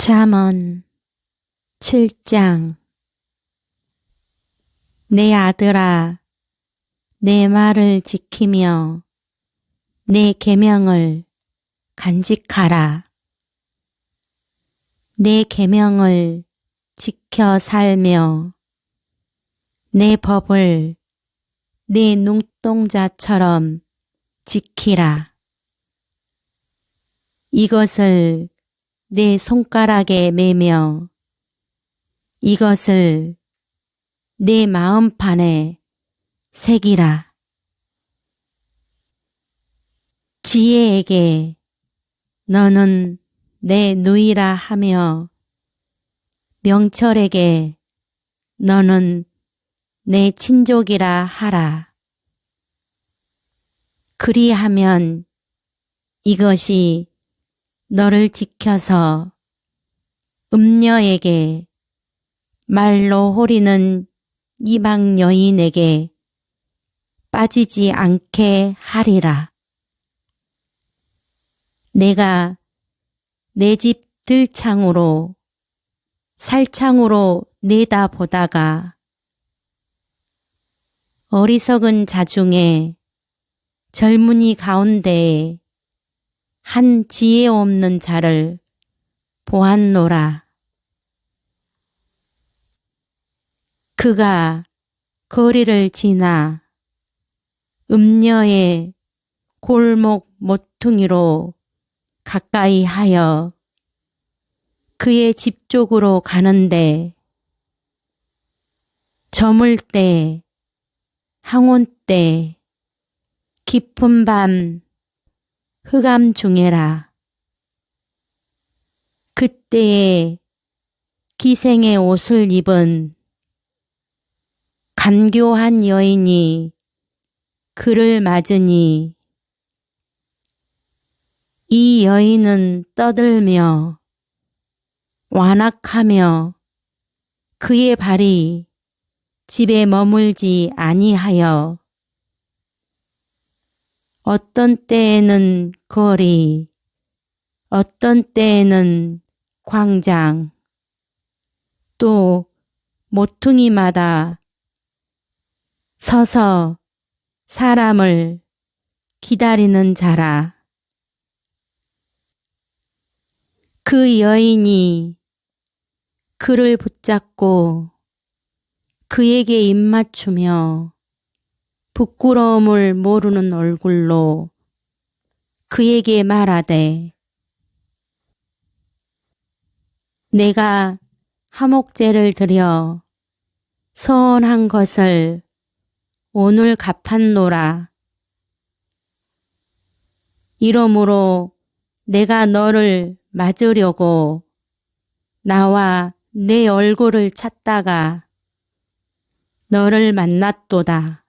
잠언 7장. 내 아들아, 내 말을 지키며 내 계명을 간직하라. 내 계명을 지켜 살며 내 법을 내 눈동자처럼 지키라. 이것을 내 손가락에 매며 이것을 내 마음판에 새기라. 지혜에게 너는 내 누이라 하며 명철에게 너는 내 친족이라 하라. 그리하면 이것이 너를 지켜서 음녀에게 말로 호리는 이방 여인에게 빠지지 않게 하리라. 내가 내 집 들창으로 살창으로 내다보다가 어리석은 자 중에 젊은이 가운데에 한 지혜 없는 자를 보았노라. 그가 거리를 지나 음녀의 골목 모퉁이로 가까이 하여 그의 집 쪽으로 가는데 저물 때, 항온 때, 깊은 밤, 흑암 중에라. 그때에 기생의 옷을 입은 간교한 여인이 그를 맞으니 이 여인은 떠들며 완악하며 그의 발이 집에 머물지 아니하여 어떤 때에는 거리, 어떤 때에는 광장, 또 모퉁이마다 서서 사람을 기다리는 자라. 그 여인이 그를 붙잡고 그에게 입맞추며 부끄러움을 모르는 얼굴로 그에게 말하되 내가 화목제를 드려 서원한 것을 오늘 갚았노라. 이러므로 내가 너를 맞으려고 나와 내 얼굴을 찾다가 너를 만났도다.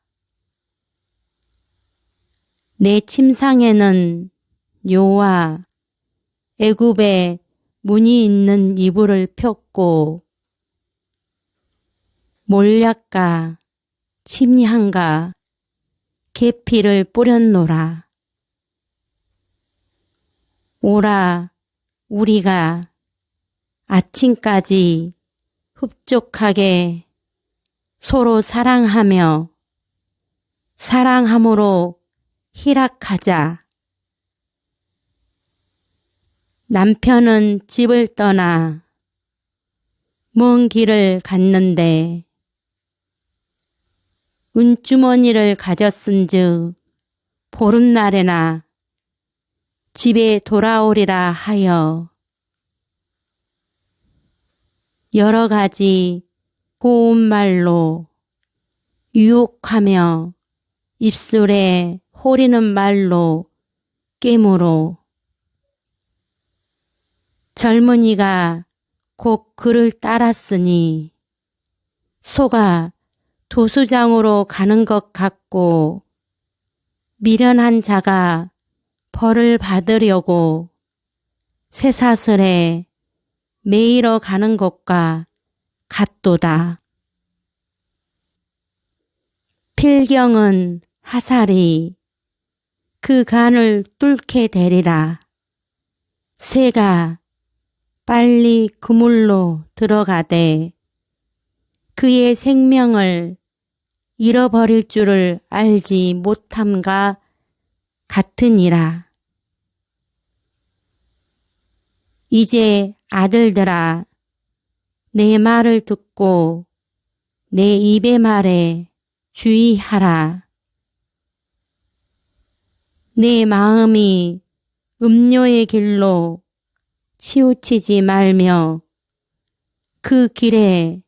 내 침상에는 요와 애굽에 문이 있는 이불을 폈고 몰약과 침향과 계피를 뿌렸노라. 오라 우리가 아침까지 흡족하게 서로 사랑하며 사랑함으로 희락하자. 남편은 집을 떠나 먼 길을 갔는데 은주머니를 가졌은즉 보름날에나 집에 돌아오리라 하여 여러 가지 고운 말로 유혹하며 입술에 호리는 말로 깨물어 젊은이가 곧 그를 따랐으니 소가 도수장으로 가는 것 같고 미련한 자가 벌을 받으려고 쇠사슬에 매이러 가는 것과 같도다. 필경은 화살이 그 간을 뚫게 되리라. 새가 빨리 그물로 들어가되 그의 생명을 잃어버릴 줄을 알지 못함과 같으니라. 이제 아들들아, 내 말을 듣고 내 입의 말에 주의하라. 내 마음이 음료의 길로 치우치지 말며 그 길에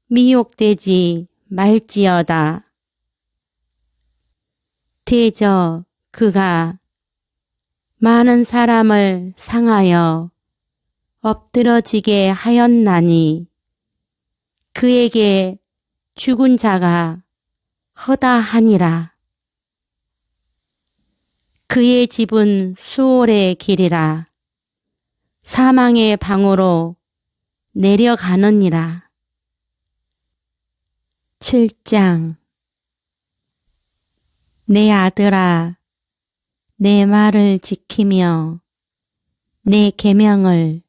미혹되지 말지어다. 대저 그가 많은 사람을 상하여 엎드러지게 하였나니 그에게 죽은 자가 허다하니라. 그의 집은 수월의 길이라 사망의 방으로 내려가느니라. 7장. 내 아들아, 내 말을 지키며 내 계명을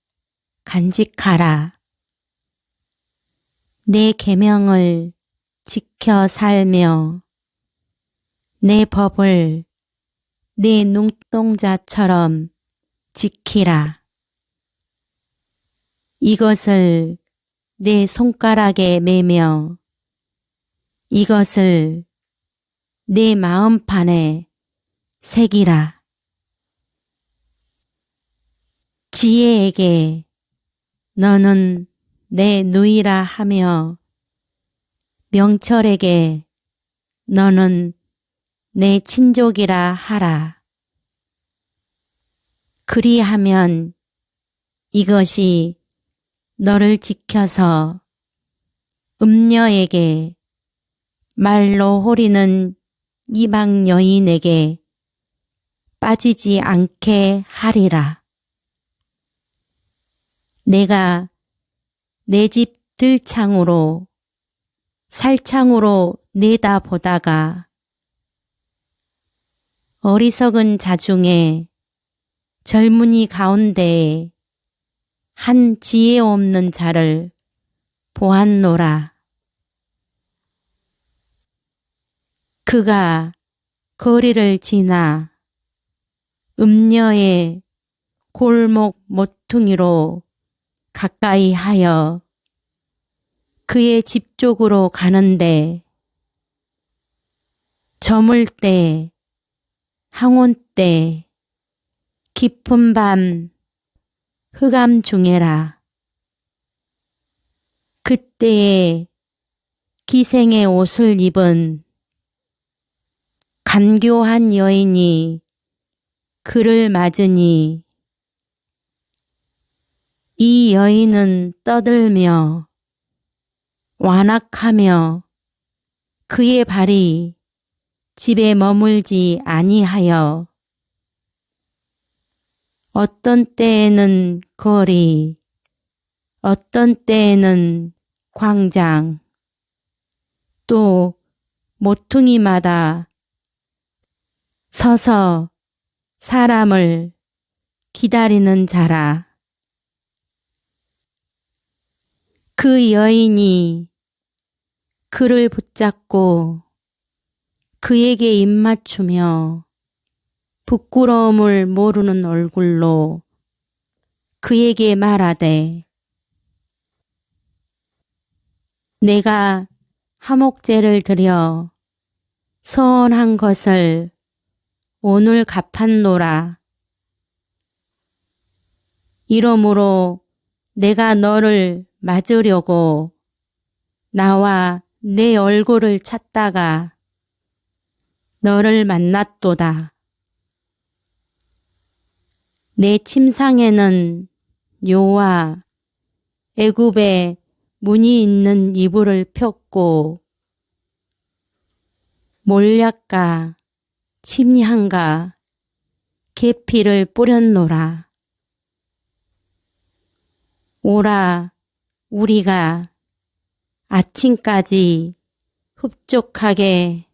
간직하라. 내 계명을 지켜 살며 내 법을 내 눈동자처럼 지키라. 이것을 내 손가락에 매며 이것을 내 마음판에 새기라. 지혜에게 너는 내 누이라 하며 명철에게 너는 내 친족이라 하라. 그리하면 이것이 너를 지켜서 음녀에게 말로 호리는 이방 여인에게 빠지지 않게 하리라. 내가 내 집 들창으로 살창으로 내다보다가 어리석은 자 중에 젊은이 가운데에 한 지혜 없는 자를 보았노라. 그가 거리를 지나 음녀의 골목 모퉁이로 가까이 하여 그의 집 쪽으로 가는데 저물 때, 항온 때, 깊은 밤, 흑암 중에라. 그때에 기생의 옷을 입은 간교한 여인이 그를 맞으니 이 여인은 떠들며 완악하며 그의 발이 집에 머물지 아니하여 어떤 때에는 거리, 어떤 때에는 광장, 또 모퉁이마다 서서 사람을 기다리는 자라. 그 여인이 그를 붙잡고 그에게 입맞추며 부끄러움을 모르는 얼굴로 그에게 말하되 내가 화목제를 드려 서원한 것을 오늘 갚았노라. 이러므로 내가 너를 맞으려고 나와 내 얼굴을 찾다가 너를 만났도다. 내 침상에는 요와 애굽의 무늬 있는 이불을 폈고 몰약과 침향과 계피를 뿌렸노라. 오라 우리가 아침까지 흡족하게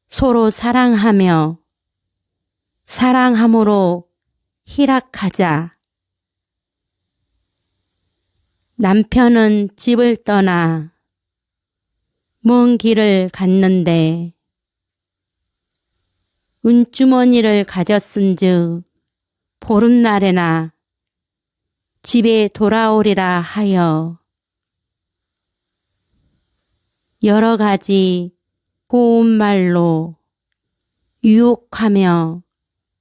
서로 사랑하며 사랑함으로 희락하자. 남편은 집을 떠나 먼 길을 갔는데 은주머니를 가졌은즉 보름날에나 집에 돌아오리라 하여 여러 가지 고운 말로 유혹하며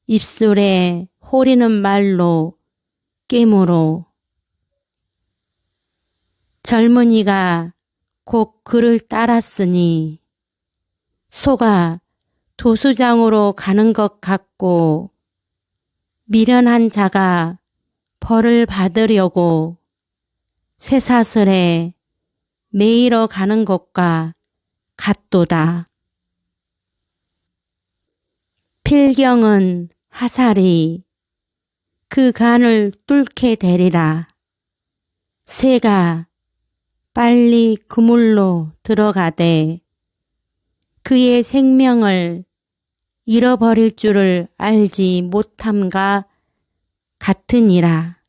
입술에 호리는 말로 깨물어 젊은이가 곧 그를 따랐으니 소가 도수장으로 가는 것 같고 미련한 자가 벌을 받으려고 쇠사슬에 매이러 가는 것과 같도다. 필경은 하살이 그 간을 뚫게 되리라. 새가 빨리 그물로 들어가되 그의 생명을 잃어버릴 줄을 알지 못함과 같으니라.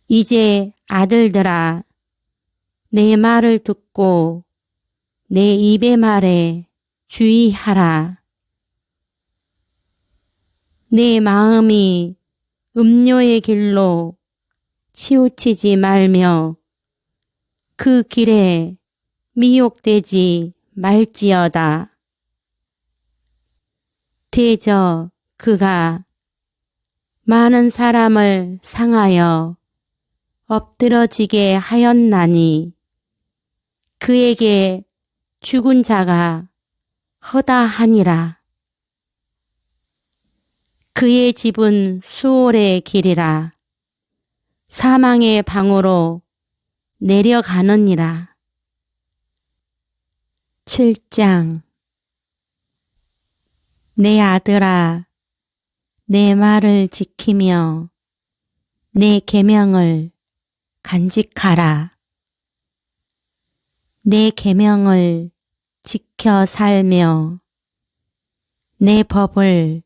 이제 아들들아, 내 말을 듣고 내 입의 말에 주의하라. 내 마음이 음료의 길로 치우치지 말며 그 길에 미혹되지 말지어다. 대저 그가 많은 사람을 상하여 엎드러지게 하였나니 그에게 죽은 자가 허다하니라. 그의 집은 수월의 길이라. 사망의 방으로 내려가느니라. 7장. 내 아들아, 내 말을 지키며 내 계명을 간직하라. 내 계명을 지켜 살며 내 법을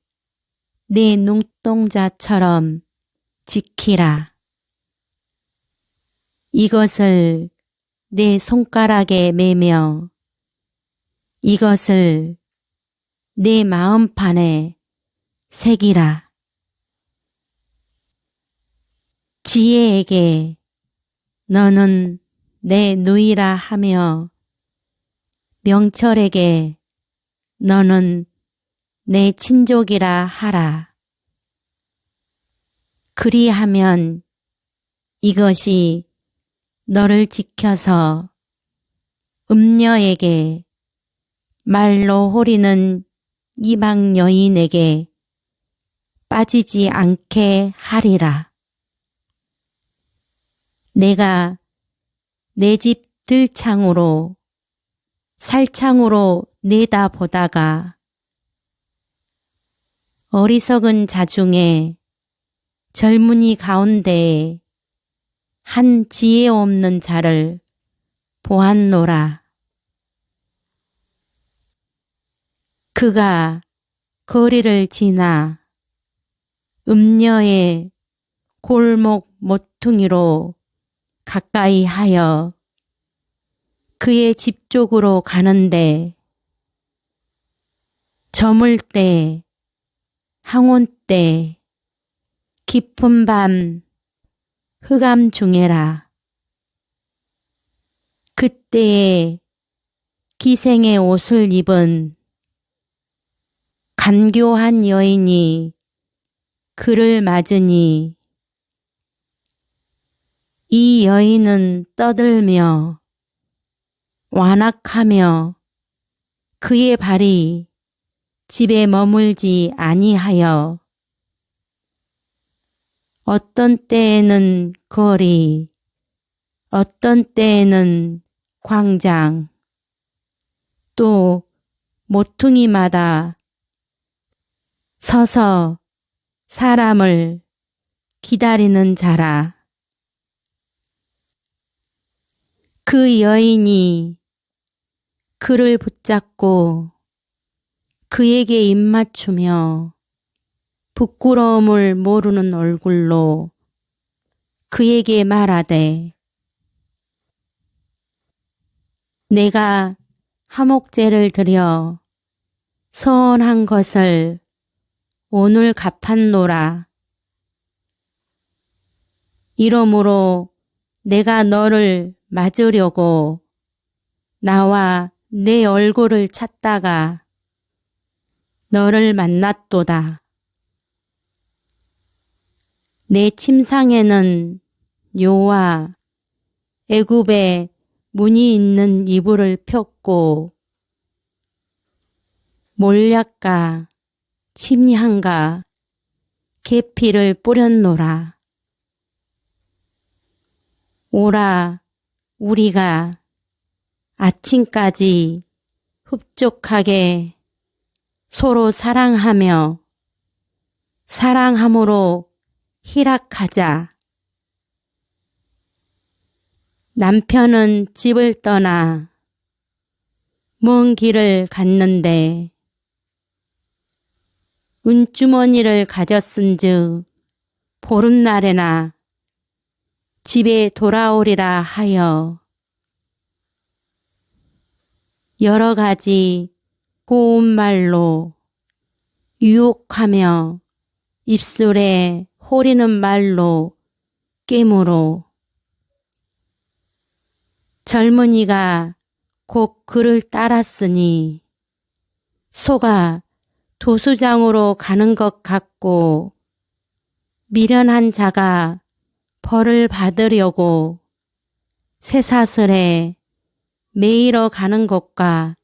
내 눈동자처럼 지키라. 이것을 내 손가락에 매며 이것을 내 마음판에 새기라. 지혜에게 너는 내 누이라 하며 명철에게 너는 내 친족이라 하라. 그리하면 이것이 너를 지켜서 음녀에게 말로 호리는 이방 여인에게 빠지지 않게 하리라. 내가 내 집 들창으로 살창으로 내다보다가 어리석은 자 중에 젊은이 가운데에 한 지혜 없는 자를 보았노라. 그가 거리를 지나 음녀의 골목 모퉁이로 가까이 하여 그의 집 쪽으로 가는데 저물 때, 항온 때, 깊은 밤, 흑암 중에라. 그때에 기생의 옷을 입은 간교한 여인이 그를 맞으니 이 여인은 떠들며 완악하며 그의 발이 집에 머물지 아니하여 어떤 때에는 거리, 어떤 때에는 광장, 또 모퉁이마다 서서 사람을 기다리는 자라. 그 여인이 그를 붙잡고 그에게 입맞추며 부끄러움을 모르는 얼굴로 그에게 말하되 내가 화목제를 드려 서원한 것을 오늘 갚았노라. 이러므로 내가 너를 맞으려고 나와 내 얼굴을 찾다가 너를 만났도다. 내 침상에는 요와 애굽의 문이 있는 이불을 폈고 몰약과 침향과 계피를 뿌렸노라. 오라 우리가 아침까지 흡족하게 서로 사랑하며 사랑함으로 희락하자. 남편은 집을 떠나 먼 길을 갔는데 은주머니를 가졌은즉 보름날에나 집에 돌아오리라 하여 여러 가지 고운 말로 유혹하며 입술에 호리는 말로 깨물어 젊은이가 곧 그를 따랐으니 소가 도수장으로 가는 것 같고 미련한 자가 벌을 받으려고 쇠사슬에 매이러 가는 것과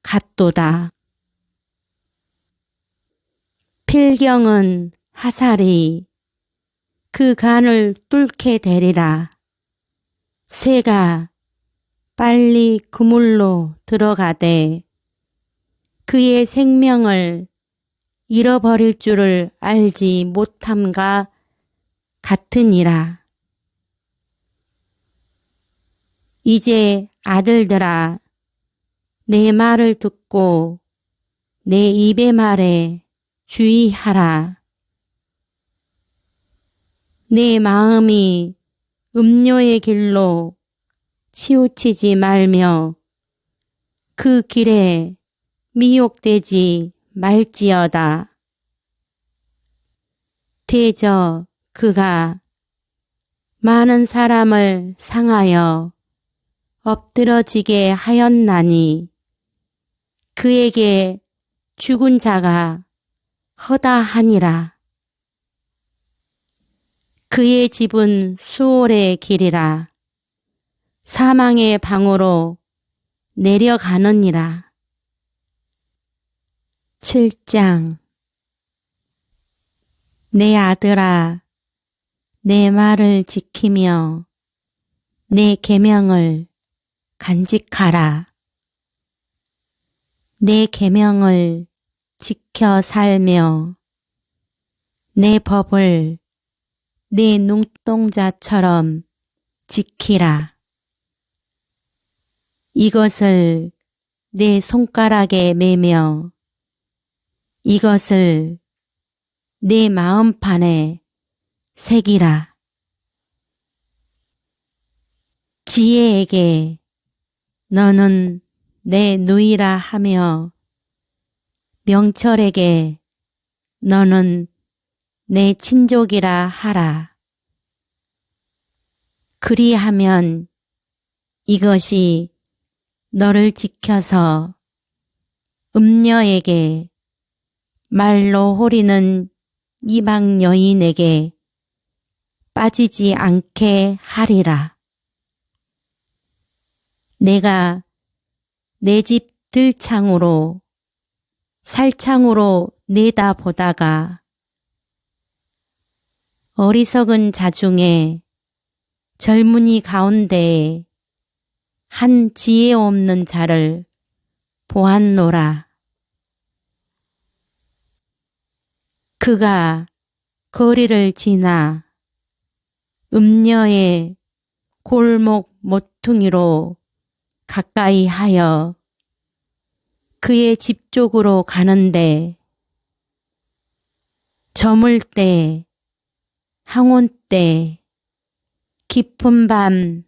같도다. 필경은 하살이 그 간을 뚫게 되리라. 새가 빨리 그물로 들어가되 그의 생명을 잃어버릴 줄을 알지 못함과 같으니라. 이제 아들들아 내 말을 듣고 내 입의 말에 주의하라. 내 마음이 음료의 길로 치우치지 말며 그 길에 미혹되지 말지어다. 대저 그가 많은 사람을 상하여 엎드러지게 하였나니 그에게 죽은 자가 허다하니라. 그의 집은 수월의 길이라. 사망의 방으로 내려가느니라. 7장 내 아들아 내 말을 지키며 내 계명을 간직하라. 내 계명을 지켜 살며 내 법을 내 눈동자처럼 지키라. 이것을 내 손가락에 매며 이것을 내 마음판에 새기라. 지혜에게 너는 내 누이라 하며 명철에게 너는 내 친족이라 하라. 그리하면 이것이 너를 지켜서 음녀에게 말로 호리는 이방 여인에게 빠지지 않게 하리라. 내가 내 집 들창으로 살창으로 내다보다가 어리석은 자 중에 젊은이 가운데에 한 지혜 없는 자를 보았노라. 그가 거리를 지나 음녀의 골목 모퉁이로 가까이 하여 그의 집 쪽으로 가는데 저물 때, 항온 때, 깊은 밤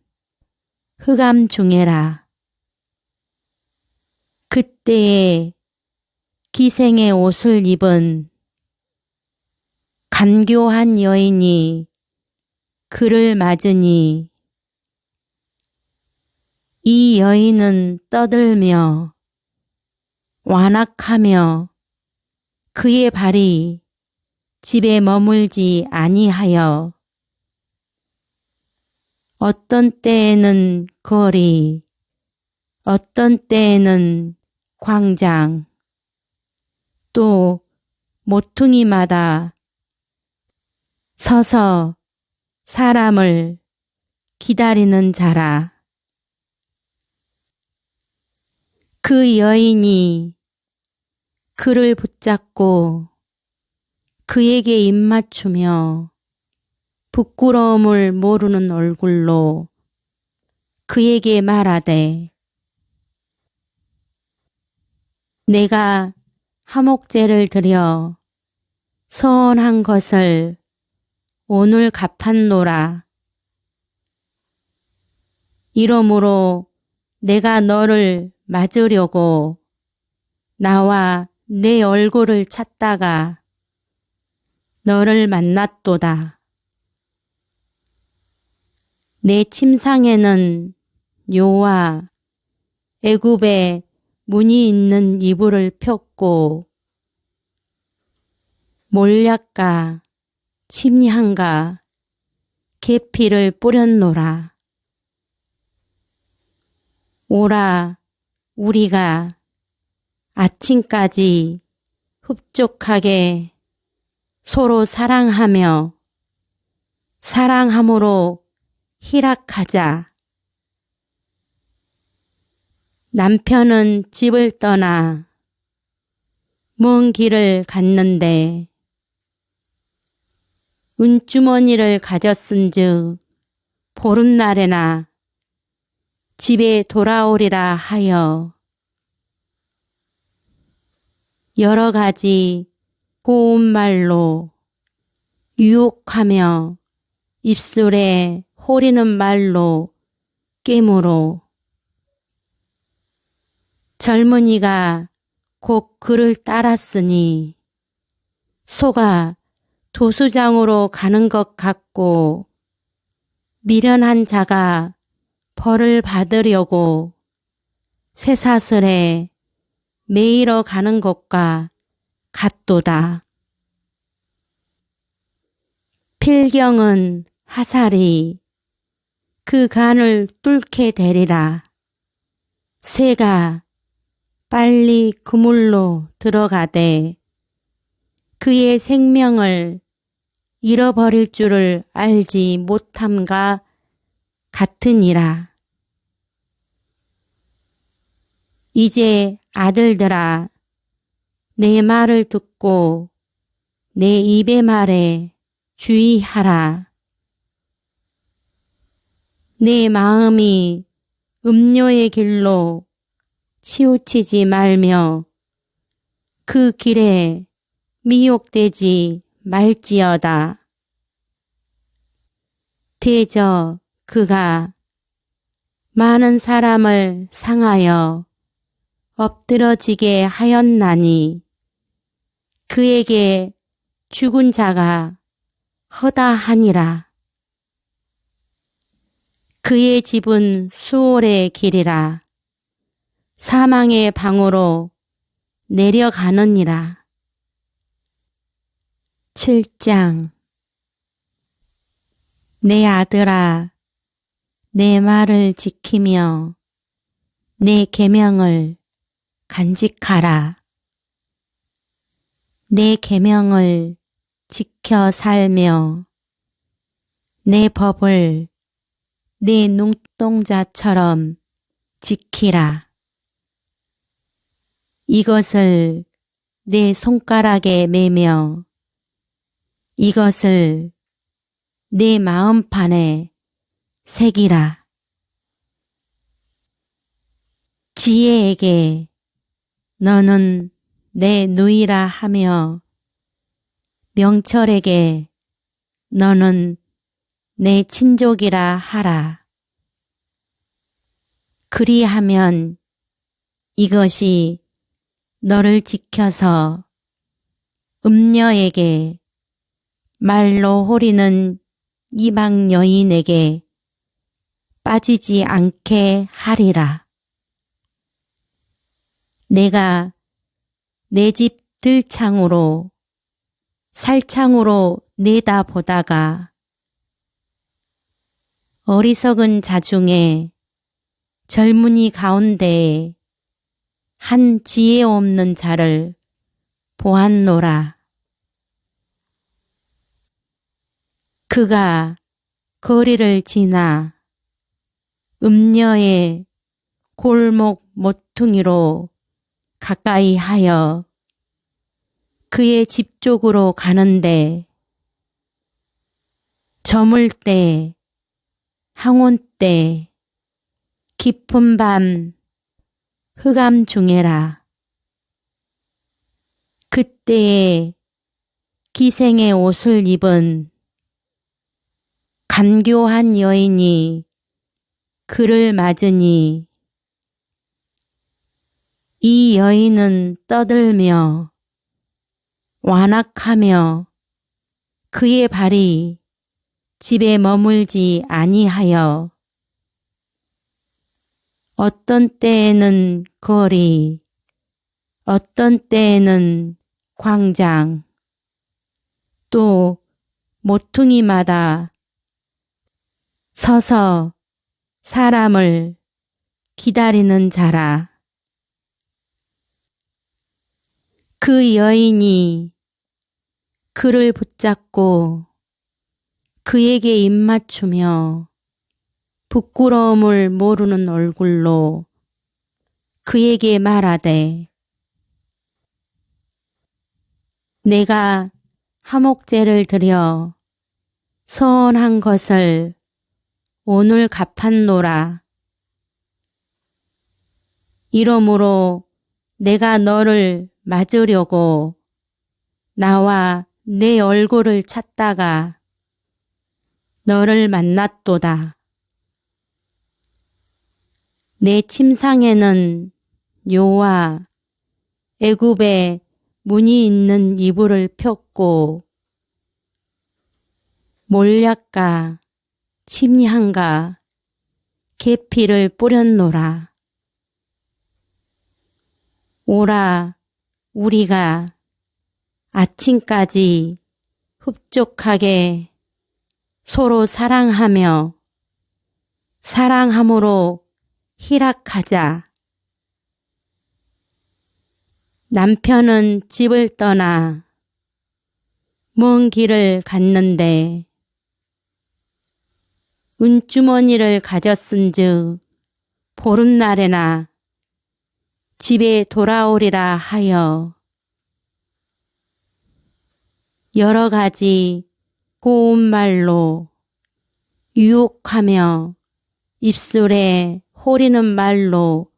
흑암 중에라. 그때에 기생의 옷을 입은 간교한 여인이 그를 맞으니 이 여인은 떠들며 완악하며 그의 발이 집에 머물지 아니하여 어떤 때에는 거리, 어떤 때에는 광장, 또 모퉁이마다 서서 사람을 기다리는 자라. 그 여인이 그를 붙잡고 그에게 입맞추며 부끄러움을 모르는 얼굴로 그에게 말하되 내가 화목제를 드려 서원한 것을 오늘 갚았노라. 이러므로 내가 너를 맞으려고 나와 내 얼굴을 찾다가 너를 만났도다. 내 침상에는 요와 애굽의 문이 있는 이불을 폈고 몰약과 침향과 계피를 뿌렸노라. 오라 우리가 아침까지 흡족하게 서로 사랑하며 사랑함으로 희락하자. 남편은 집을 떠나 먼 길을 갔는데 은주머니를 가졌은즉 보름날에나 집에 돌아오리라 하여 여러 가지 고운 말로 유혹하며 입술에 호리는 말로 깨물어 젊은이가 곧 그를 따랐으니 소가 도수장으로 가는 것 같고 미련한 자가 벌을 받으려고 쇠사슬에 매이러 가는 것과 같도다. 필경은 하살이 그 간을 뚫게 되리라. 새가 빨리 그물로 들어가되 그의 생명을 잃어버릴 줄을 알지 못함과 같으니라. 이제 아들들아 내 말을 듣고 내 입의 말에 주의하라. 내 마음이 음료의 길로 치우치지 말며 그 길에 미혹되지 말지어다. 대저 그가 많은 사람을 상하여 엎드러지게 하였나니 그에게 죽은 자가 허다하니라. 그의 집은 수월의 길이라. 사망의 방으로 내려가느니라. 7장 내 아들아 내 말을 지키며 내 계명을 간직하라. 내 계명을 지켜 살며 내 법을 내 눈동자처럼 지키라. 이것을 내 손가락에 매며 이것을 내 마음판에 새기라. 지혜에게 너는 내 누이라 하며 명철에게 너는 내 친족이라 하라. 그리하면 이것이 너를 지켜서 음녀에게 말로 호리는 이방 여인에게 빠지지 않게 하리라. 내가 내 집 들창으로 살창으로 내다보다가 어리석은 자 중에 젊은이 가운데에 한 지혜 없는 자를 보았노라. 그가 거리를 지나 음녀의 골목 모퉁이로 가까이 하여 그의 집 쪽으로 가는데 저물 때, 항온 때, 깊은 밤, 흑암 중에라. 그때에 기생의 옷을 입은 간교한 여인이 그를 맞으니 이 여인은 떠들며 완악하며 그의 발이 집에 머물지 아니하여 어떤 때에는 거리, 어떤 때에는 광장, 또 모퉁이마다 서서 사람을 기다리는 자라. 그 여인이 그를 붙잡고 그에게 입맞추며 부끄러움을 모르는 얼굴로 그에게 말하되 내가 화목제를 드려 서원한 것을 오늘 갚았노라. 이러므로 내가 너를 맞으려고 나와 내 얼굴을 찾다가 너를 만났도다. 내 침상에는 요와 애굽의 문이 있는 이불을 폈고 몰약과 침향과 계피를 뿌렸노라. 오라 우리가 아침까지 흡족하게 서로 사랑하며 사랑함으로 희락하자. 남편은 집을 떠나 먼 길을 갔는데 은주머니를 가졌은즉 보름날에나 집에 돌아오리라 하여 여러 가지 고운 말로 유혹하며 입술에 호리는 말로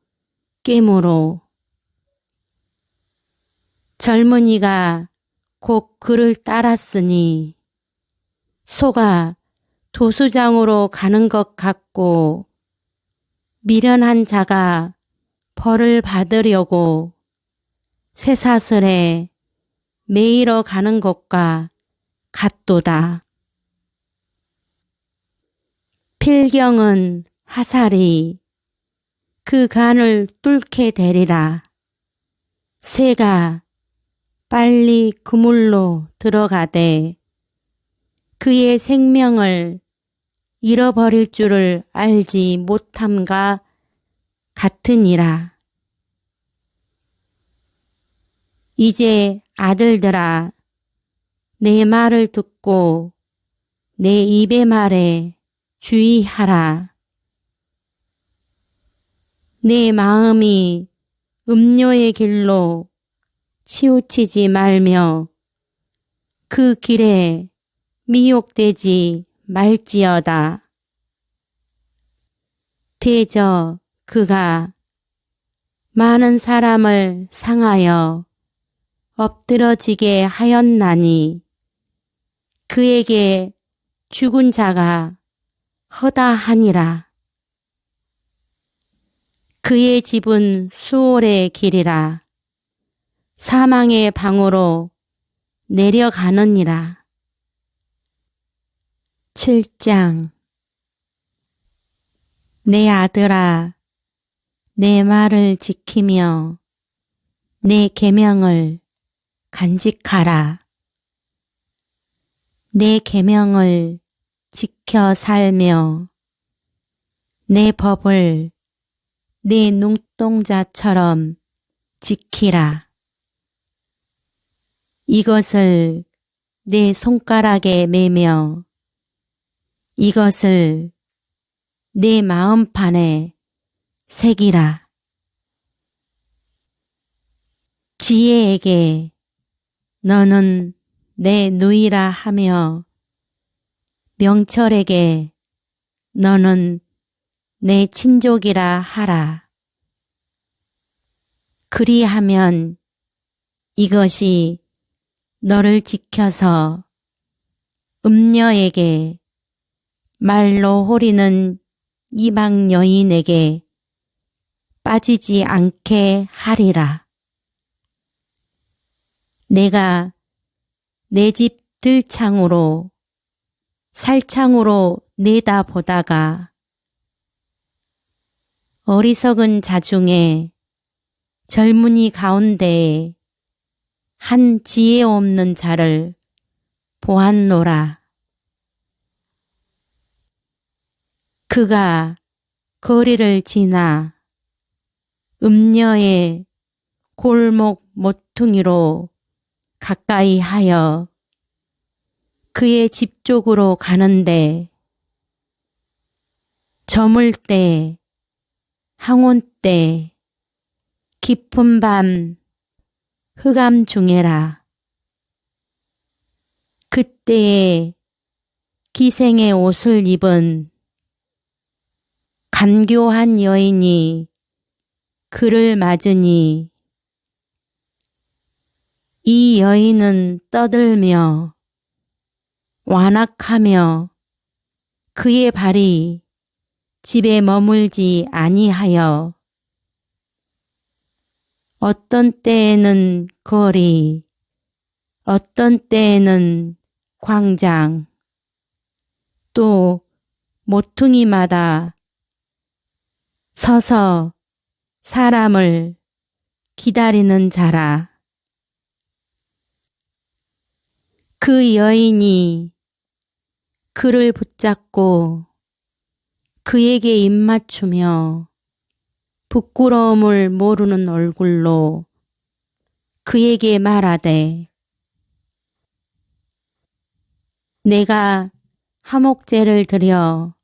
깨물어 젊은이가 곧 그를 따랐으니 소가 도수장으로 가는 것 같고 미련한 자가 벌을 받으려고 쇠사슬에 매이러 가는 것과 같도다. 필경은 화살이 그 간을 뚫게 되리라. 새가 빨리 그물로 들어가되 그의 생명을 잃어버릴 줄을 알지 못함과 같으니라. 이제 아들들아 내 말을 듣고 내 입의 말에 주의하라. 내 마음이 음료의 길로 치우치지 말며 그 길에 미혹되지 말지어다. 대저 그가 많은 사람을 상하여 엎드러지게 하였나니 그에게 죽은 자가 허다하니라. 그의 집은 수월의 길이라. 사망의 방으로 내려가느니라. 7장. 내 아들아, 내 말을 지키며 내 계명을 간직하라. 내 계명을 지켜 살며 내 법을 내 눈동자처럼 지키라. 이것을 내 손가락에 매며 이것을 내 마음판에 새기라. 지혜에게 너는 내 누이라 하며 명철에게 너는 내 친족이라 하라. 그리하면 이것이 너를 지켜서 음녀에게 말로 호리는 이방 여인에게 빠지지 않게 하리라. 내가 내 집 들창으로 살창으로 내다보다가 어리석은 자 중에 젊은이 가운데에 한 지혜 없는 자를 보았노라. 그가 거리를 지나 음녀의 골목 모퉁이로 가까이 하여 그의 집 쪽으로 가는데 저물 때, 항온 때, 깊은 밤, 흑암 중에라. 그때에 기생의 옷을 입은 간교한 여인이 그를 맞으니 이 여인은 떠들며 완악하며 그의 발이 집에 머물지 아니하여 어떤 때에는 거리, 어떤 때에는 광장, 또 모퉁이마다 서서 사람을 기다리는 자라. 그 여인이 그를 붙잡고 그에게 입맞추며 부끄러움을 모르는 얼굴로 그에게 말하되 내가 화목제를 드려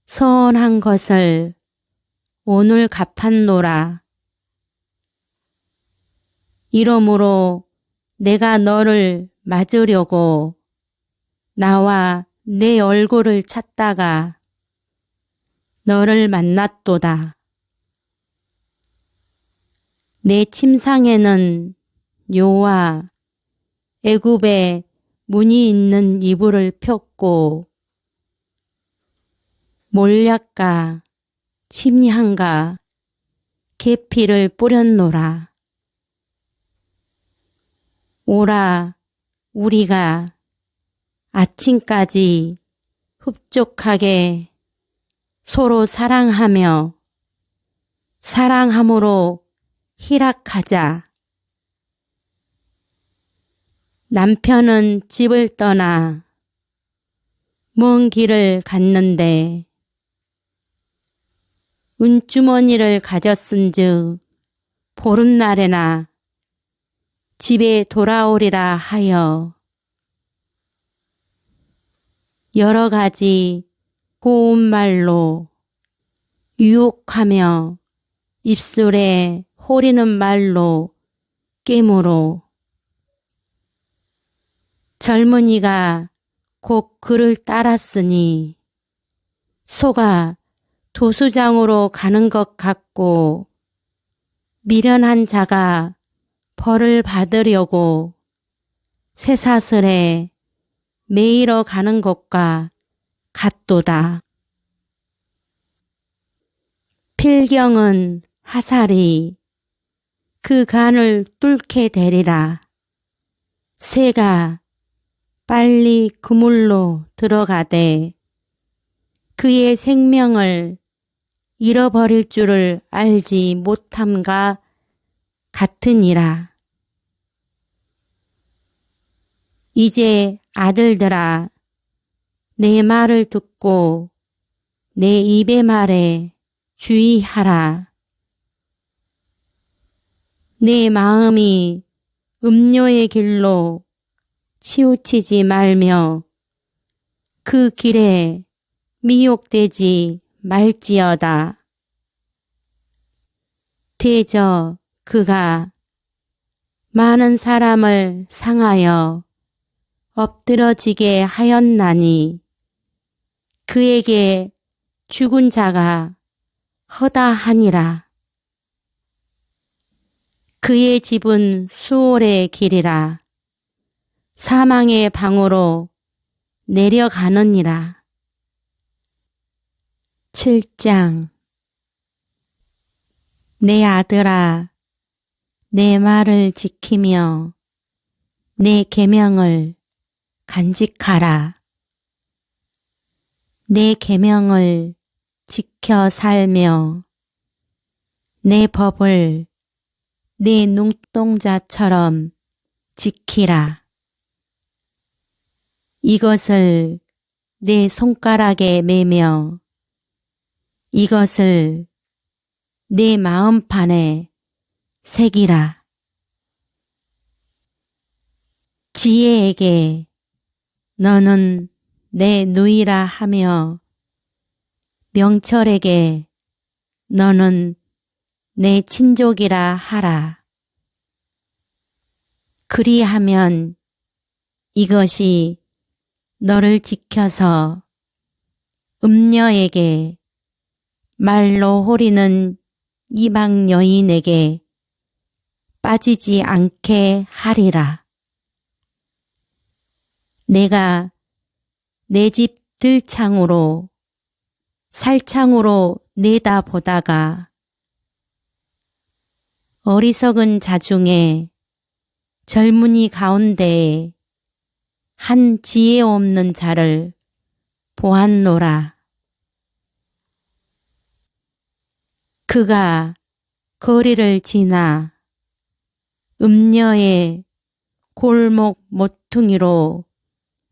선한 것을 오늘 갚았노라. 이러므로 내가 너를 맞으려고 나와 내 얼굴을 찾다가 너를 만났도다. 내 침상에는 요와 애굽의 무늬 있는 이불을 폈고 몰약과 침향과 계피를 뿌렸노라. 오라 우리가 아침까지 흡족하게 서로 사랑하며 사랑함으로 희락하자. 남편은 집을 떠나 먼 길을 갔는데 은주머니를 가졌은즉 보름날에나 집에 돌아오리라 하여 여러 가지 고운 말로 유혹하며 입술에 호리는 말로 깨물어 젊은이가 곧 그를 따랐으니 소가 도수장으로 가는 것 같고 미련한 자가 벌을 받으려고 쇠사슬에 매이러 가는 것과 같도다. 필경은 화살이 그 간을 뚫게 되리라. 새가 빨리 그물로 들어가되 그의 생명을 잃어버릴 줄을 알지 못함과 같으니라. 이제 아들들아, 내 말을 듣고 내 입의 말에 주의하라. 내 마음이 음료의 길로 치우치지 말며 그 길에 미혹되지 말지어다. 대저 그가 많은 사람을 상하여 엎드러지게 하였나니 그에게 죽은 자가 허다하니라. 그의 집은 수월의 길이라. 사망의 방으로 내려가느니라. 7장. 내 아들아, 내 말을 지키며 내 계명을 간직하라. 내 계명을 지켜 살며 내 법을 내 눈동자처럼 지키라. 이것을 내 손가락에 매며 이것을 내 마음판에 새기라. 지혜에게 너는 내 누이라 하며 명철에게 너는 내 친족이라 하라. 그리하면 이것이 너를 지켜서 음녀에게 말로 호리는 이방 여인에게 빠지지 않게 하리라. 내가 내 집 들창으로 살창으로 내다보다가 어리석은 자 중에 젊은이 가운데에 한 지혜 없는 자를 보았노라. 그가 거리를 지나 음녀의 골목 모퉁이로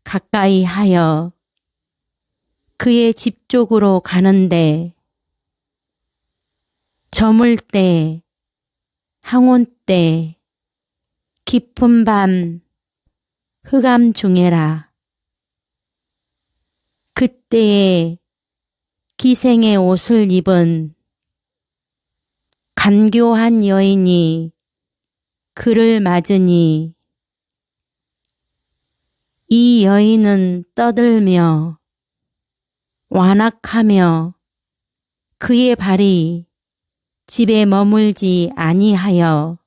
가까이 하여 그의 집 쪽으로 가는데 저물 때, 항온 때, 깊은 밤, 흑암 중에라. 그때에 기생의 옷을 입은 간교한 여인이 그를 맞으니 이 여인은 떠들며 완악하며 그의 발이 집에 머물지 아니하여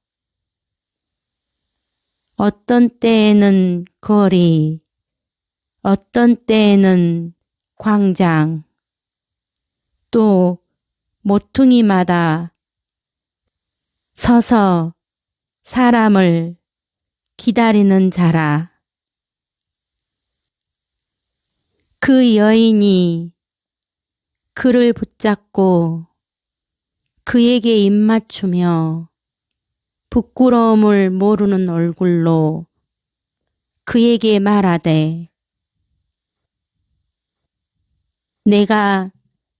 어떤 때에는 거리, 어떤 때에는 광장, 또 모퉁이마다 서서 사람을 기다리는 자라. 그 여인이 그를 붙잡고 그에게 입맞추며 부끄러움을 모르는 얼굴로 그에게 말하되 내가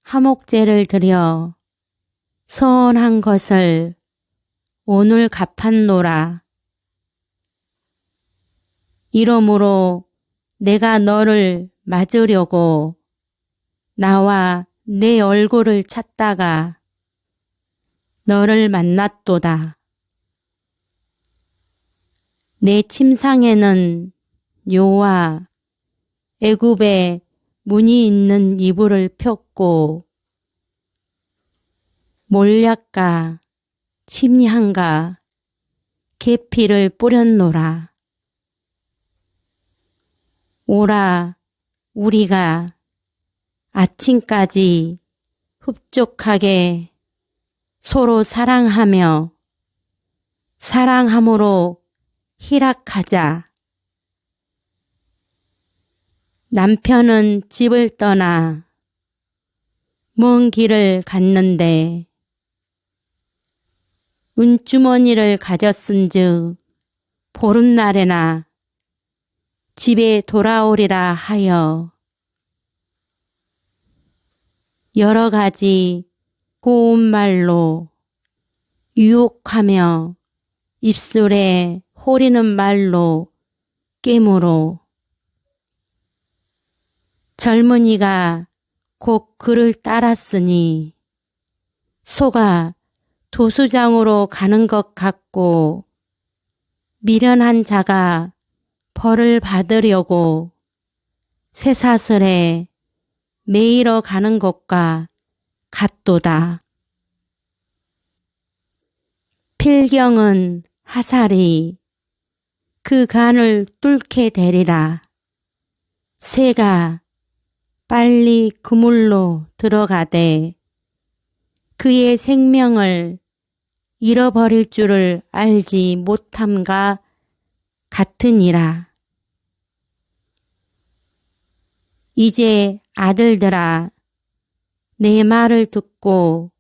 화목제를 드려 선한 것을 오늘 갚았노라. 이러므로 내가 너를 맞으려고 나와 내 얼굴을 찾다가 너를 만났도다. 내 침상에는 요와 애굽에 무늬 있는 이불을 폈고 몰약과 침향과 계피를 뿌렸노라. 오라 우리가 아침까지 흡족하게 서로 사랑하며 사랑함으로 희락하자. 남편은 집을 떠나 먼 길을 갔는데 은주머니를 가졌은즉 보름날에나 집에 돌아오리라 하여 여러 가지 고운 말로 유혹하며 입술에 호리는 말로 깨물어 젊은이가 곧 그를 따랐으니 소가 도수장으로 가는 것 같고 미련한 자가 벌을 받으려고 쇠사슬에 매이러 가는 것과 같도다. 필경은 하살이 그 간을 뚫게 되리라. 새가 빨리 그물로 들어가되 그의 생명을 잃어버릴 줄을 알지 못함과 같으니라. 이제 아들들아 내 말을 듣고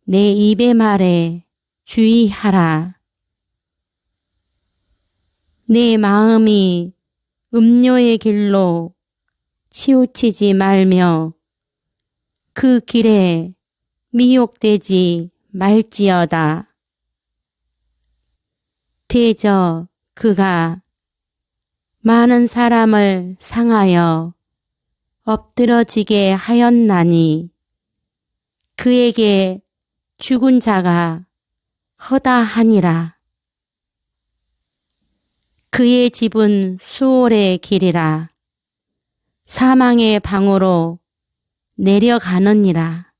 내 입의 말에 주의하라. 내 마음이 음료의 길로 치우치지 말며 그 길에 미혹되지 말지어다. 대저 그가 많은 사람을 상하여 엎드러지게 하였나니 그에게 죽은 자가 허다하니라. 그의 집은 수월의 길이라. 사망의 방으로 내려가느니라.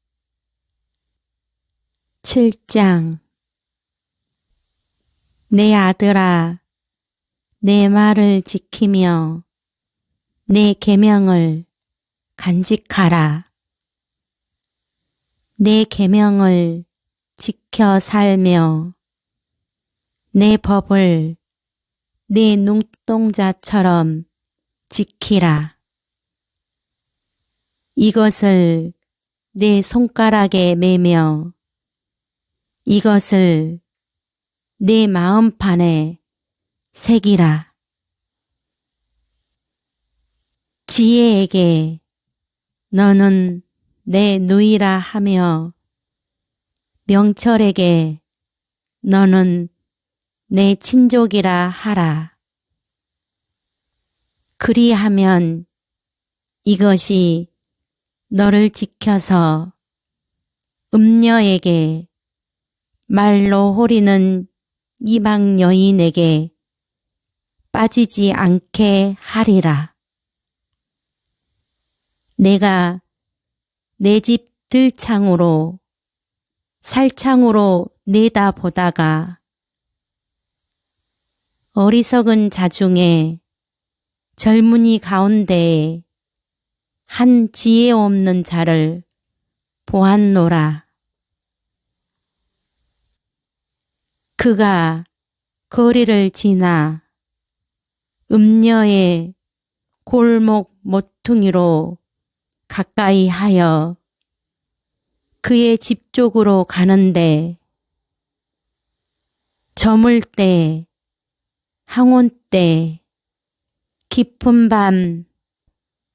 7장 내 아들아 내 말을 지키며 내 계명을 간직하라. 내 계명을 지켜 살며 내 법을 내 눈동자처럼 지키라. 이것을 내 손가락에 매며 이것을 내 마음판에 새기라. 지혜에게 너는 내 누이라 하며 명철에게 너는 내 친족이라 하라. 그리하면 이것이 너를 지켜서 음녀에게 말로 호리는 이방 여인에게 빠지지 않게 하리라. 내가 내 집 들창으로 살창으로 내다보다가 어리석은 자 중에 젊은이 가운데에 한 지혜 없는 자를 보았노라. 그가 거리를 지나 음녀의 골목 모퉁이로 가까이 하여 그의 집 쪽으로 가는데 저물 때, 항온 때, 깊은 밤,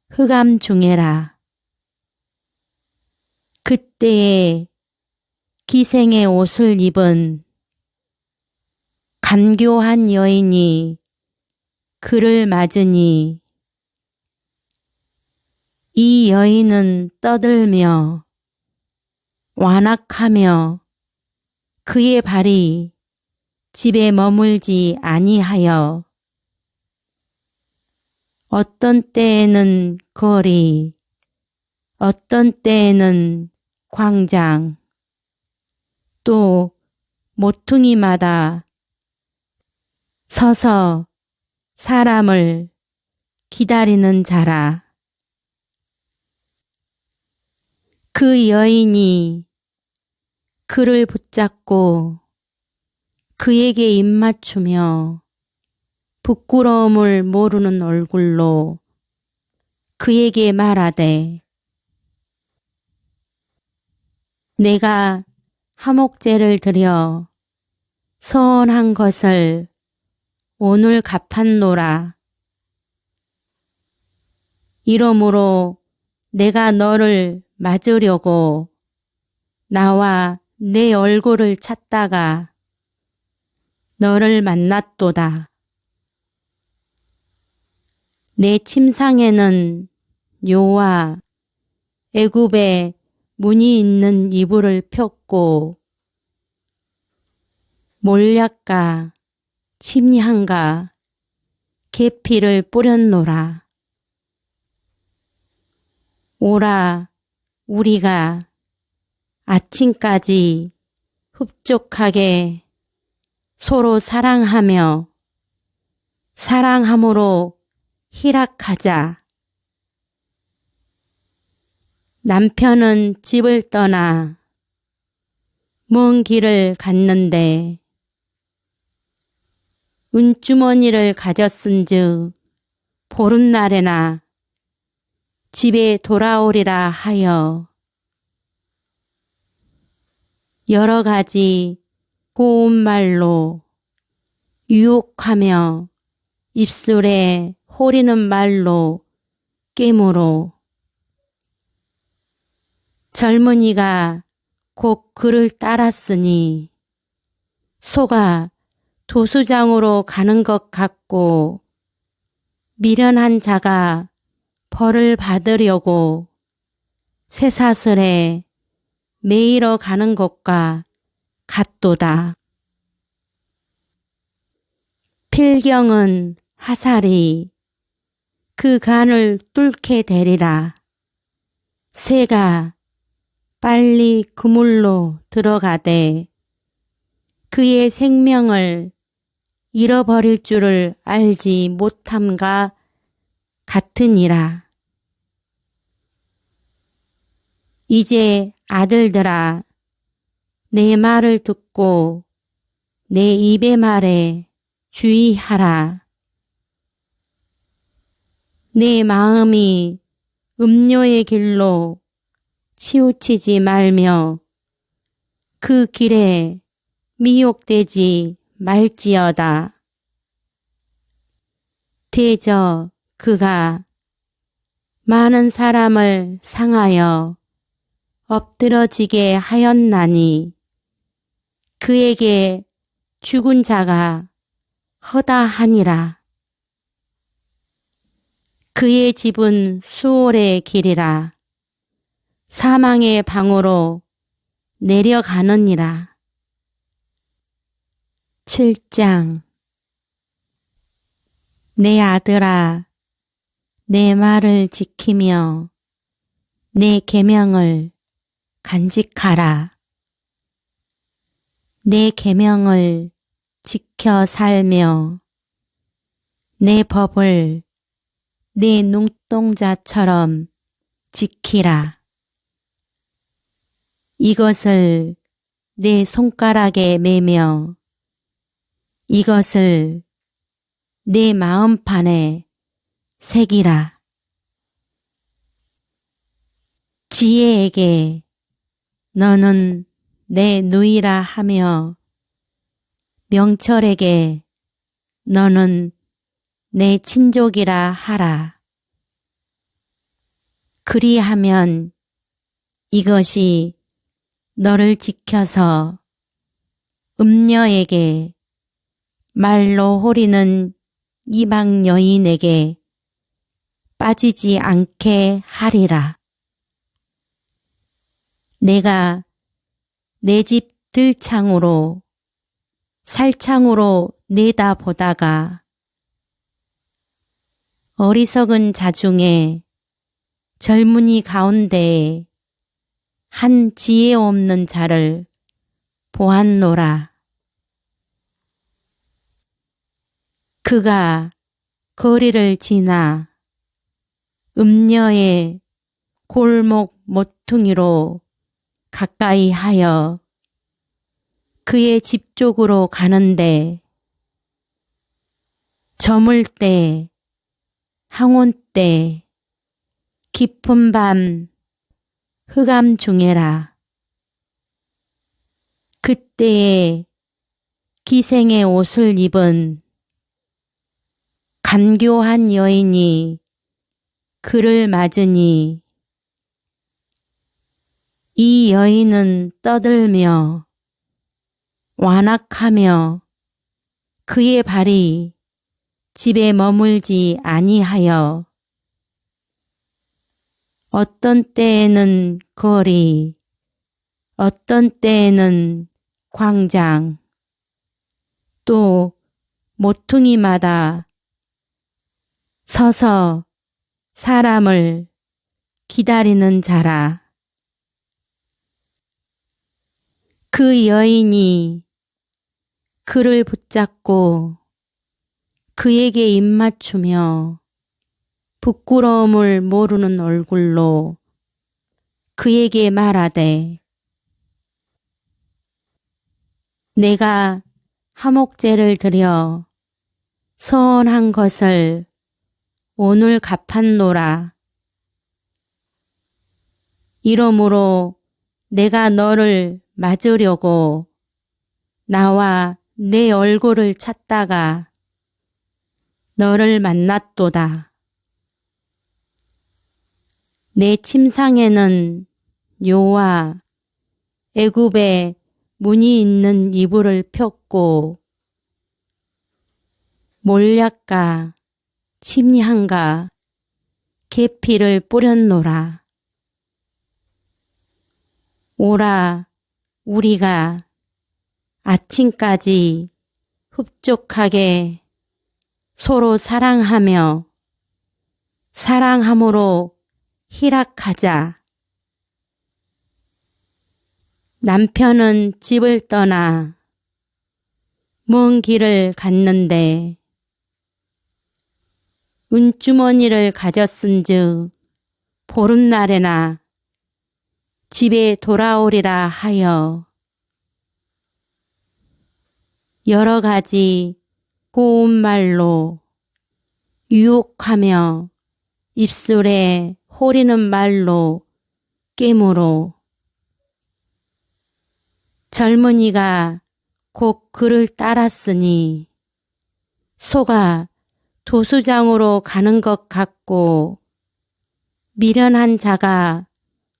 흑암 중에라. 그때에 기생의 옷을 입은 간교한 여인이 그를 맞으니 이 여인은 떠들며 완악하며 그의 발이 집에 머물지 아니하여 어떤 때에는 거리, 어떤 때에는 광장, 또 모퉁이마다 서서 사람을 기다리는 자라. 그 여인이 그를 붙잡고 그에게 입맞추며 부끄러움을 모르는 얼굴로 그에게 말하되 내가 화목제를 드려 서원한 것을 오늘 갚았노라. 이러므로 내가 너를 맞으려고 나와 내 얼굴을 찾다가 너를 만났도다. 내 침상에는 요와 애굽의 무늬 있는 이불을 폈고 몰약과 침향과 계피를 뿌렸노라. 오라 우리가 아침까지 흡족하게 서로 사랑하며 사랑함으로 희락하자. 남편은 집을 떠나 먼 길을 갔는데 은주머니를 가졌은즉 보름날에나 집에 돌아오리라 하여 여러 가지 고운 말로 유혹하며 입술에 호리는 말로 깨물어 젊은이가 곧 그를 따랐으니 소가 도수장으로 가는 것 같고 미련한 자가 벌을 받으려고 쇠사슬에 매이러 가는 것과 같도다. 필경은 하살이 그 간을 뚫게 되리라. 새가 빨리 그물로 들어가되 그의 생명을 잃어버릴 줄을 알지 못함과 같으니라. 이제 아들들아 내 말을 듣고 내 입의 말에 주의하라. 내 마음이 음료의 길로 치우치지 말며 그 길에 미혹되지 말지어다. 대저 그가 많은 사람을 상하여 엎드러지게 하였나니 그에게 죽은 자가 허다하니라. 그의 집은 수월의 길이라. 사망의 방으로 내려가느니라. 7장 내 아들아 내 말을 지키며 내 계명을 간직하라. 내 계명을 지켜 살며 내 법을 내 눈동자처럼 지키라. 이것을 내 손가락에 매며 이것을 내 마음판에 새기라. 지혜에게 너는 내 누이라 하며 명철에게 너는 내 친족이라 하라. 그리하면 이것이 너를 지켜서 음녀에게 말로 호리는 이방 여인에게 빠지지 않게 하리라. 내가 내 집 들창으로 살창으로 내다보다가 어리석은 자 중에 젊은이 가운데에 한 지혜 없는 자를 보았노라. 그가 거리를 지나 음녀의 골목 모퉁이로 가까이 하여 그의 집 쪽으로 가는데 저물 때, 항온 때, 깊은 밤, 흑암 중에라. 그때에 기생의 옷을 입은 간교한 여인이 그를 맞으니 이 여인은 떠들며 완악하며 그의 발이 집에 머물지 아니하여 어떤 때에는 거리, 어떤 때에는 광장, 또 모퉁이마다 서서 사람을 기다리는 자라. 그 여인이 그를 붙잡고 그에게 입맞추며 부끄러움을 모르는 얼굴로 그에게 말하되 내가 화목제를 드려 서원한 것을 오늘 갚았노라. 이러므로 내가 너를 맞으려고 나와 내 얼굴을 찾다가 너를 만났도다. 내 침상에는 요와 애굽의 무늬 있는 이불을 폈고 몰약과 침향과 계피를 뿌렸노라. 오라 우리가 아침까지 흡족하게 서로 사랑하며 사랑함으로 희락하자. 남편은 집을 떠나 먼 길을 갔는데 은주머니를 가졌은즉 보름날에나 집에 돌아오리라 하여 여러 가지 고운 말로 유혹하며 입술에 호리는 말로 깨물어 젊은이가 곧 그를 따랐으니 소가 도수장으로 가는 것 같고 미련한 자가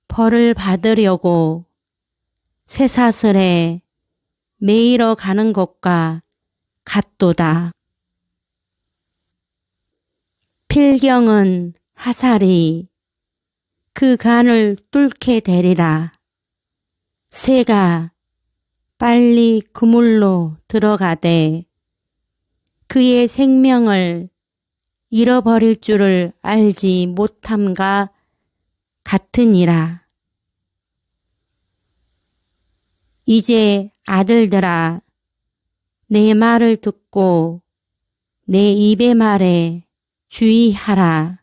벌을 받으려고 쇠사슬에 매이러 가는 것과 같도다. 필경은 하살이 그 간을 뚫게 되리라. 새가 빨리 그물로 들어가되 그의 생명을 잃어버릴 줄을 알지 못함과 같으니라. 이제 아들들아 내 말을 듣고 내 입의 말에 주의하라.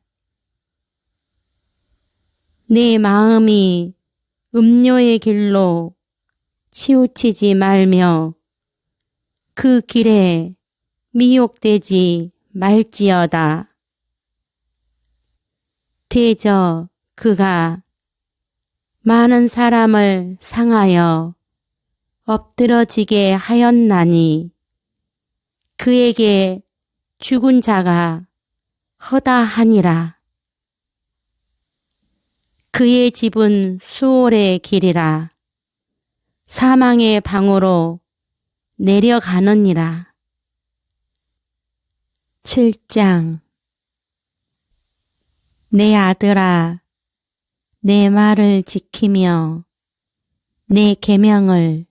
내 마음이 음료의 길로 치우치지 말며 그 길에 미혹되지 말지어다. 대저 그가 많은 사람을 상하여 엎드러지게 하였나니 그에게 죽은 자가 허다하니라. 그의 집은 수월의 길이라. 사망의 방으로 내려가느니라. 7장 내 아들아 내 말을 지키며 내 계명을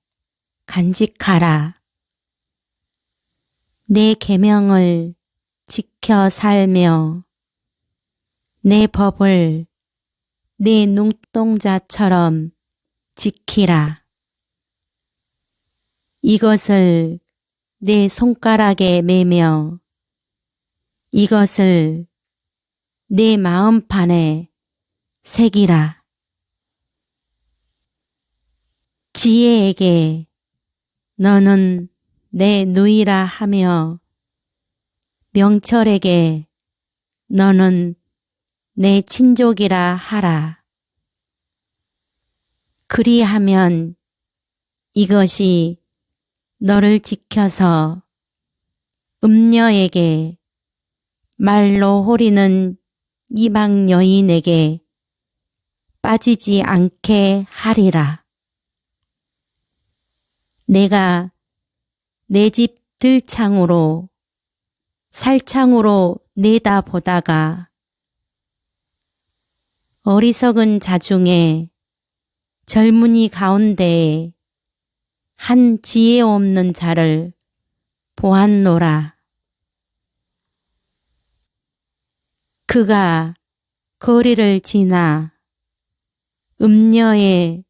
간직하라. 내 계명을 지켜 살며 내 법을 내 눈동자처럼 지키라. 이것을 내 손가락에 매며 이것을 내 마음판에 새기라. 지혜에게 너는 내 누이라 하며 명철에게 너는 내 친족이라 하라. 그리하면 이것이 너를 지켜서 음녀에게 말로 호리는 이방 여인에게 빠지지 않게 하리라. 내가 내 집 들창으로 살창으로 내다보다가 어리석은 자 중에 젊은이 가운데에 한 지혜 없는 자를 보았노라. 그가 거리를 지나 음녀의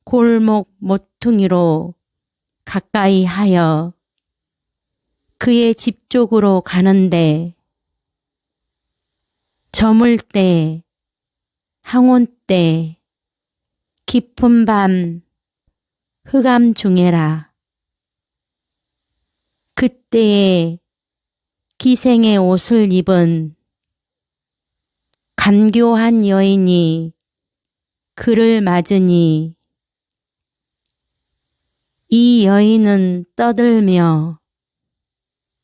골목 모퉁이로 가까이 하여 그의 집 쪽으로 가는데 저물 때, 항온 때, 깊은 밤, 흑암 중에라. 그때에 기생의 옷을 입은 간교한 여인이 그를 맞으니 이 여인은 떠들며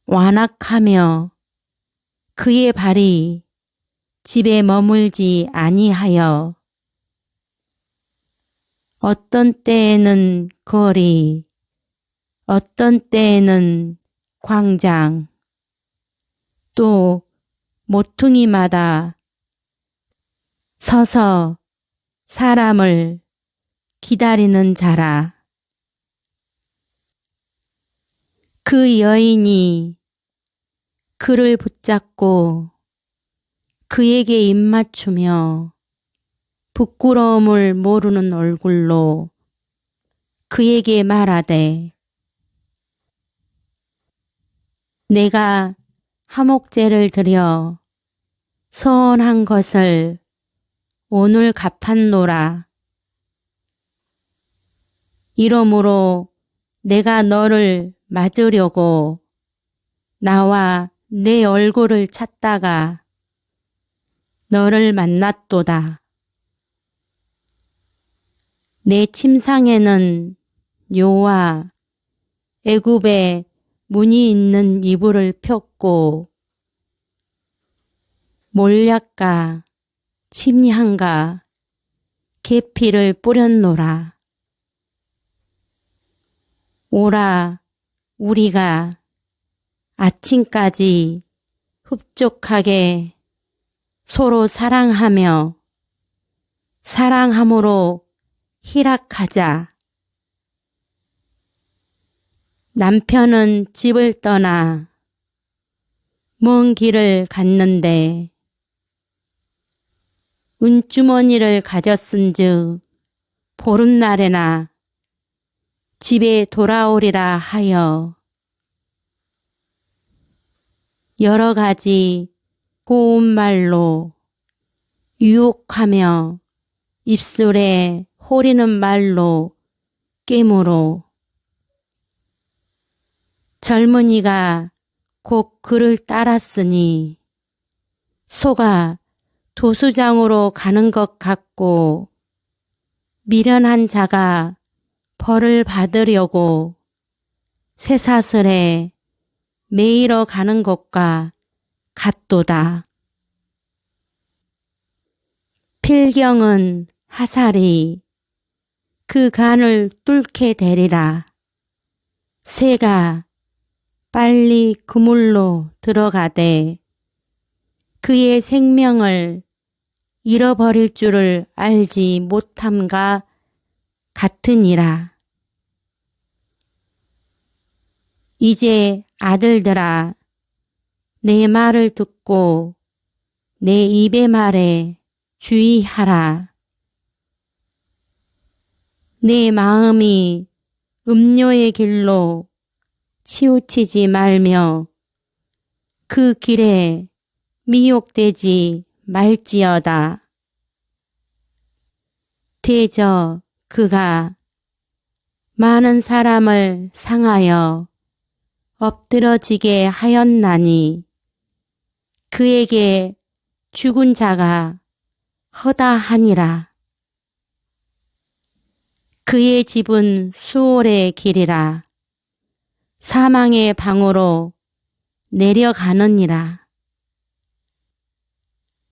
완악하며 그의 발이 집에 머물지 아니하여 어떤 때에는 거리, 어떤 때에는 광장, 또 모퉁이마다 서서 사람을 기다리는 자라. 그 여인이 그를 붙잡고 그에게 입맞추며 부끄러움을 모르는 얼굴로 그에게 말하되 내가 화목제를 드려 서원한 것을 오늘 갚았노라. 이러므로 내가 너를 맞으려고 나와 내 얼굴을 찾다가 너를 만났도다. 내 침상에는 요와 애굽의 무늬 있는 이불을 폈고 몰약과 침향과 계피를 뿌렸노라. 오라 우리가 아침까지 흡족하게 서로 사랑하며 사랑함으로 희락하자. 남편은 집을 떠나 먼 길을 갔는데 은주머니를 가졌은즉 보름날에나 집에 돌아오리라 하여 여러 가지 고운 말로 유혹하며 입술에 호리는 말로 깨물어 젊은이가 곧 그를 따랐으니 소가 도수장으로 가는 것 같고 미련한 자가 벌을 받으려고 쇠사슬에 매이러 가는 것과 같도다. 필경은 하살이 그 간을 뚫게 되리라. 새가 빨리 그물로 들어가되 그의 생명을 잃어버릴 줄을 알지 못함과 같으니라. 이제 아들들아 내 말을 듣고 내 입의 말에 주의하라. 내 마음이 음료의 길로 치우치지 말며 그 길에 미혹되지 말지어다. 대저 그가 많은 사람을 상하여 엎드러지게 하였나니 그에게 죽은 자가 허다하니라. 그의 집은 수월의 길이라 사망의 방으로 내려가느니라.